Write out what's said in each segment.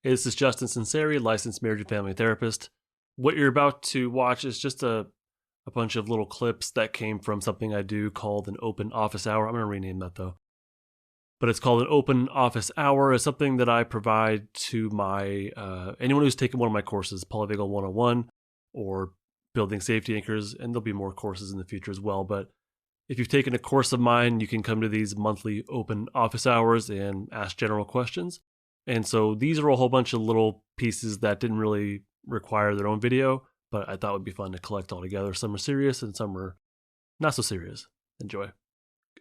Hey, this is Justin Sunseri, licensed marriage and family therapist. What you're about to watch is just a bunch of little clips that came from something I do called an open office hour. I'm going to rename that though. But it's called an open office hour. It's something that I provide to my anyone who's taken one of my courses, Polyvagal 101 or Building Safety Anchors, and there'll be more courses in the future as well. But if you've taken a course of mine, you can come to these monthly open office hours and ask general questions. And so these are a whole bunch of little pieces that didn't really require their own video, but I thought would be fun to collect all together. Some are serious and some are not so serious. Enjoy.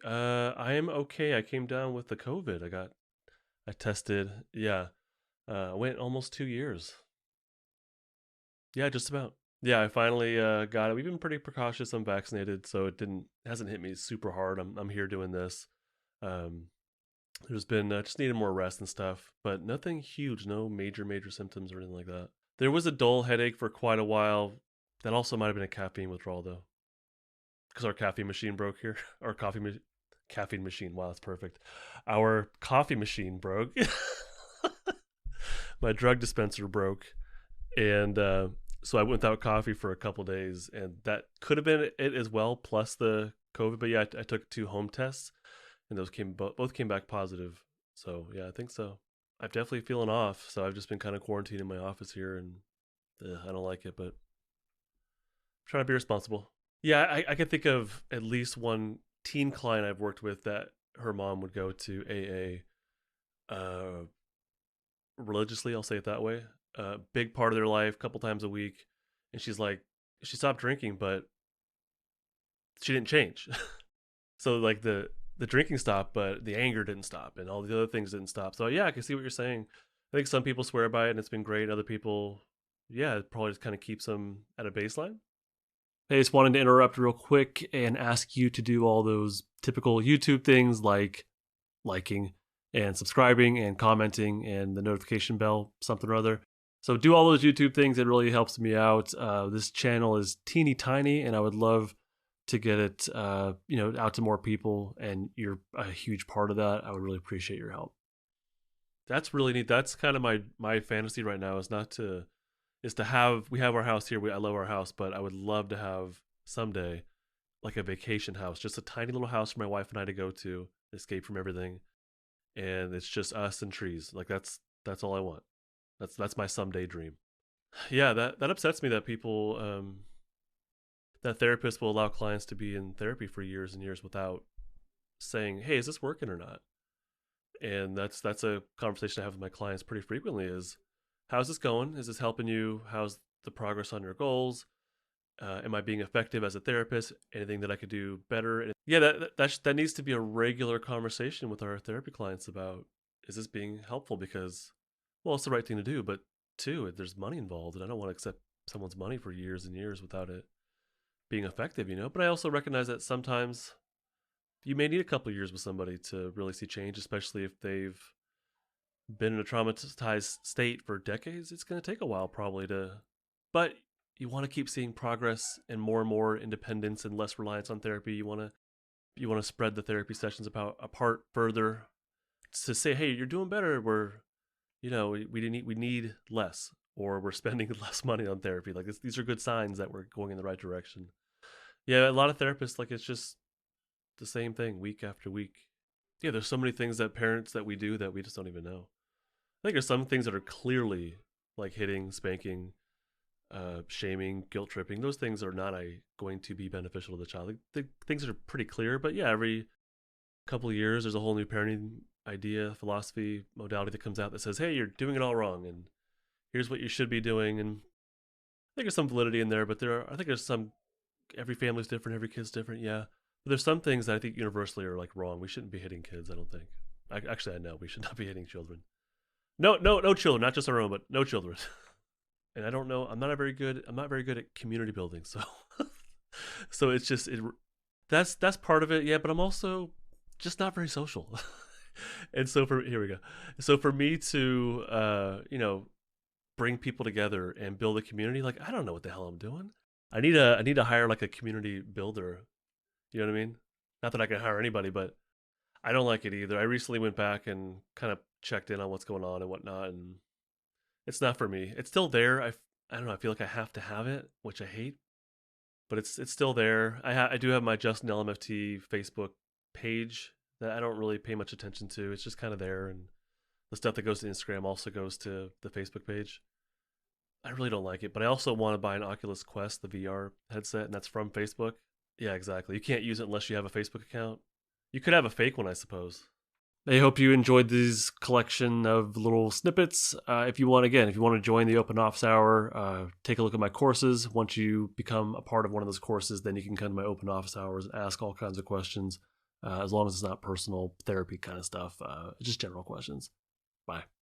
I am okay. I came down with the COVID. I tested. Yeah. Went almost 2 years. Yeah, just about. Yeah, I finally got it. We've been pretty precautious. I'm vaccinated, so it hasn't hit me super hard. I'm here doing this. Um, there's been just needed more rest and stuff, but nothing huge. No major symptoms or anything like that. There was a dull headache for quite a while. That also might have been a caffeine withdrawal though, because our caffeine machine broke here. Our caffeine machine. Wow, that's perfect. Our coffee machine broke. My drug dispenser broke, and so I went without coffee for a couple days, and that could have been it as well, plus the COVID. But yeah, I took 2 home tests, and those both came back positive. So yeah, I think so. I'm definitely feeling off, so I've just been kind of quarantined in my office here, and I don't like it, but I'm trying to be responsible. Yeah, I can think of at least one teen client I've worked with that her mom would go to AA religiously. I'll say it that way. Big part of their life, a couple times a week, and she's like, she stopped drinking, but she didn't change. So like the drinking stopped, but the anger didn't stop, and all the other things didn't stop. So yeah, I can see what you're saying. I think some people swear by it, and it's been great. Other people, yeah, it probably just kind of keeps them at a baseline. Hey, just wanted to interrupt real quick and ask you to do all those typical YouTube things like liking and subscribing and commenting and the notification bell, something or other. So do all those YouTube things. It really helps me out. This channel is teeny tiny, and I would love to get it, out to more people. And you're a huge part of that. I would really appreciate your help. That's really neat. That's kind of my fantasy right now is to have we have our house here. I love our house, but I would love to have someday like a vacation house, just a tiny little house for my wife and I to go to, escape from everything, and it's just us and trees. Like that's all I want. That's my someday dream. Yeah, that upsets me that people that therapists will allow clients to be in therapy for years and years without saying, "Hey, is this working or not?" And that's a conversation I have with my clients pretty frequently is, how's this going? Is this helping you? How's the progress on your goals? Am I being effective as a therapist? Anything that I could do better? And yeah, that needs to be a regular conversation with our therapy clients about, is this being helpful? Because, well, it's the right thing to do, but two, there's money involved, and I don't want to accept someone's money for years and years without it being effective, But I also recognize that sometimes you may need a couple of years with somebody to really see change, especially if they've been in a traumatized state for decades. It's going to take a while probably but you want to keep seeing progress and more independence and less reliance on therapy. You want to spread the therapy sessions apart further to say, hey, you're doing better. We need less, or we're spending less money on therapy. Like these are good signs that we're going in the right direction. Yeah, a lot of therapists, like, it's just the same thing week after week. Yeah, there's so many things that parents that we do that we just don't even know. I think there's some things that are clearly like hitting, spanking, shaming, guilt tripping. Those things are not going to be beneficial to the child. The things that are pretty clear, but yeah, every couple of years there's a whole new parenting idea, philosophy, modality that comes out that says, hey, you're doing it all wrong, and here's what you should be doing. And I think there's some validity in there, but I think there's some, every family's different, every kid's different, yeah. But there's some things that I think universally are like wrong. We shouldn't be hitting kids, I don't think. I know we should not be hitting children. No children, not just our own, but no children. And I don't know. I'm not very good at community building, so so it's just that's part of it, yeah. But I'm also just not very social, and so here we go. So for me to bring people together and build a community, like, I don't know what the hell I'm doing. I need to hire like a community builder. You know what I mean? Not that I can hire anybody, but I don't like it either. I recently went back and kind of checked in on what's going on and whatnot, and It's not for me. It's still there. I don't know. I feel like I have to have it, which I hate, but it's still there. I do have my Justin LMFT Facebook page that I don't really pay much attention to. It's just kind of there, and the stuff that goes to Instagram also goes to the Facebook page. I really don't like it, but I also want to buy an Oculus Quest, the VR headset, and that's from Facebook. Yeah, exactly. You can't use it unless you have a Facebook account. You could have a fake one, I suppose. I hope you enjoyed these collection of little snippets. If you want, again, if you want to join the Open Office Hour, take a look at my courses. Once you become a part of one of those courses, then you can come to my Open Office Hours and ask all kinds of questions, as long as it's not personal therapy kind of stuff, just general questions. Bye.